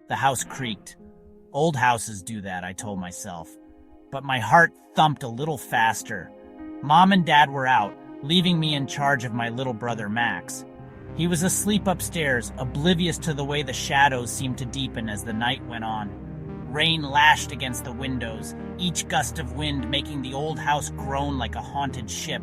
The house creaked. Old houses do that, I told myself. But my heart thumped a little faster. Mom and Dad were out, leaving me in charge of my little brother Max. He was asleep upstairs, oblivious to the way the shadows seemed to deepen as the night went on. Rain lashed against the windows, each gust of wind making the old house groan like a haunted ship.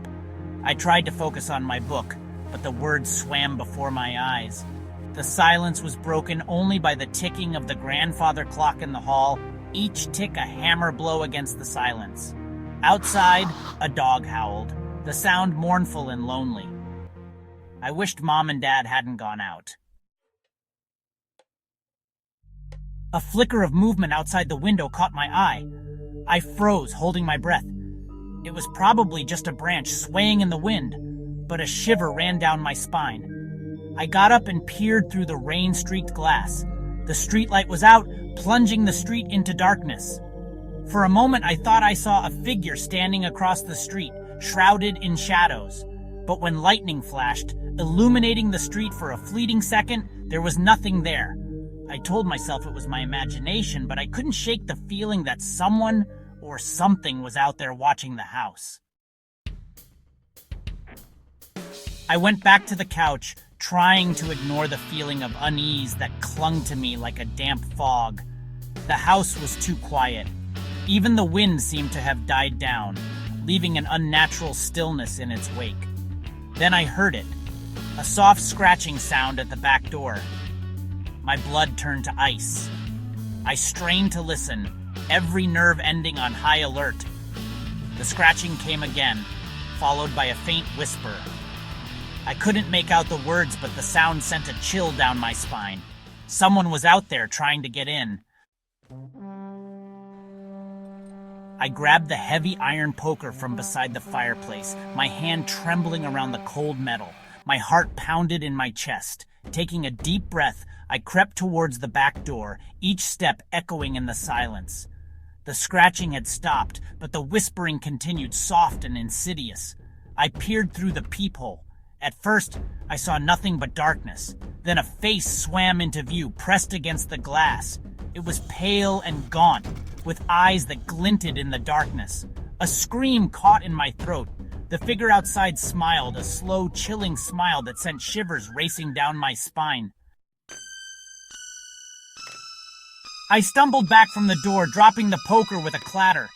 I tried to focus on my book, but the words swam before my eyes. The silence was broken only by the ticking of the grandfather clock in the hall, each tick a hammer blow against the silence. Outside, a dog howled, the sound mournful and lonely. I wished Mom and Dad hadn't gone out. A flicker of movement outside the window caught my eye. I froze, holding my breath. It was probably just a branch swaying in the wind, but a shiver ran down my spine. I got up and peered through the rain-streaked glass. The streetlight was out, plunging the street into darkness. For a moment, I thought I saw a figure standing across the street, shrouded in shadows. But when lightning flashed, illuminating the street for a fleeting second, there was nothing there. I told myself it was my imagination, but I couldn't shake the feeling that someone or something was out there watching the house. I went back to the couch, trying to ignore the feeling of unease that clung to me like a damp fog. The house was too quiet. Even the wind seemed to have died down, leaving an unnatural stillness in its wake. Then I heard it, a soft scratching sound at the back door. My blood turned to ice. I strained to listen, every nerve ending on high alert. The scratching came again, followed by a faint whisper. I couldn't make out the words, but the sound sent a chill down my spine. Someone was out there trying to get in. I grabbed the heavy iron poker from beside the fireplace, my hand trembling around the cold metal. My heart pounded in my chest. Taking a deep breath, I crept towards the back door, each step echoing in the silence. The scratching had stopped, but the whispering continued, soft and insidious. I peered through the peephole. At first, I saw nothing but darkness. Then a face swam into view, pressed against the glass. It was pale and gaunt, with eyes that glinted in the darkness. A scream caught in my throat. The figure outside smiled, a slow, chilling smile that sent shivers racing down my spine. I stumbled back from the door, dropping the poker with a clatter.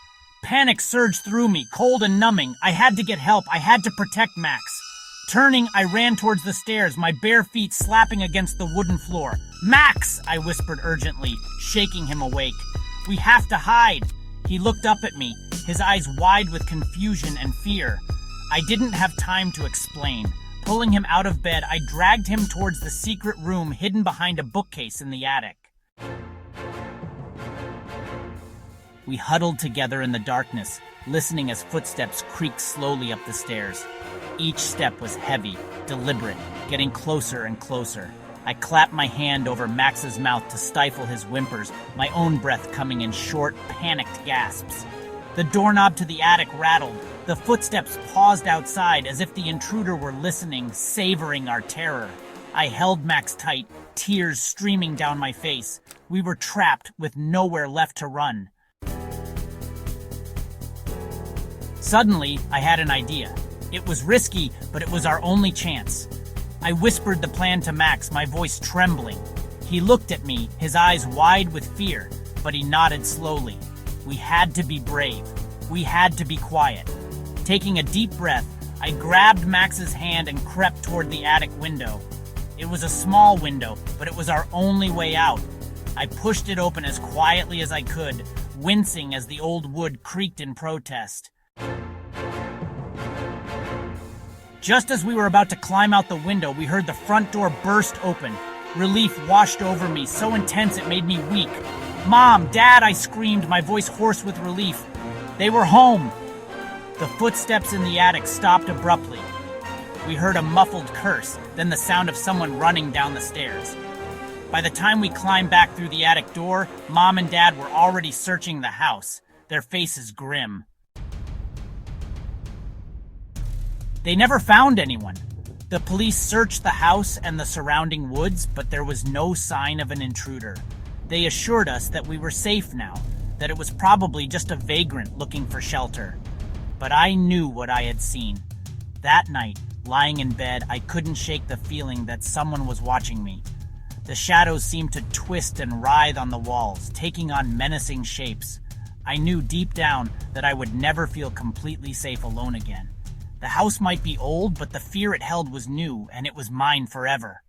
Panic surged through me, cold and numbing. I had to get help. I had to protect Max. Turning, I ran towards the stairs, my bare feet slapping against the wooden floor. "Max!" I whispered urgently, shaking him awake. "We have to hide." He looked up at me, his eyes wide with confusion and fear. I didn't have time to explain. Pulling him out of bed, I dragged him towards the secret room hidden behind a bookcase in the attic. We huddled together in the darkness, listening as footsteps creaked slowly up the stairs. Each step was heavy, deliberate, getting closer and closer. I clapped my hand over Max's mouth to stifle his whimpers, my own breath coming in short, panicked gasps. The doorknob to the attic rattled. The footsteps paused outside as if the intruder were listening, savoring our terror. I held Max tight, tears streaming down my face. We were trapped with nowhere left to run. Suddenly, I had an idea. It was risky, but it was our only chance. I whispered the plan to Max, my voice trembling. He looked at me, his eyes wide with fear, but he nodded slowly. We had to be brave. We had to be quiet. Taking a deep breath, I grabbed Max's hand and crept toward the attic window. It was a small window, but it was our only way out. I pushed it open as quietly as I could, wincing as the old wood creaked in protest. Just as we were about to climb out the window, we heard the front door burst open. Relief washed over me, so intense it made me weak. "Mom! Dad!" I screamed, my voice hoarse with relief. They were home! The footsteps in the attic stopped abruptly. We heard a muffled curse, then the sound of someone running down the stairs. By the time we climbed back through the attic door, Mom and Dad were already searching the house, their faces grim. They never found anyone. The police searched the house and the surrounding woods, but there was no sign of an intruder. They assured us that we were safe now, that it was probably just a vagrant looking for shelter. But I knew what I had seen. That night, lying in bed, I couldn't shake the feeling that someone was watching me. The shadows seemed to twist and writhe on the walls, taking on menacing shapes. I knew deep down that I would never feel completely safe alone again. The house might be old, but the fear it held was new, and it was mine forever.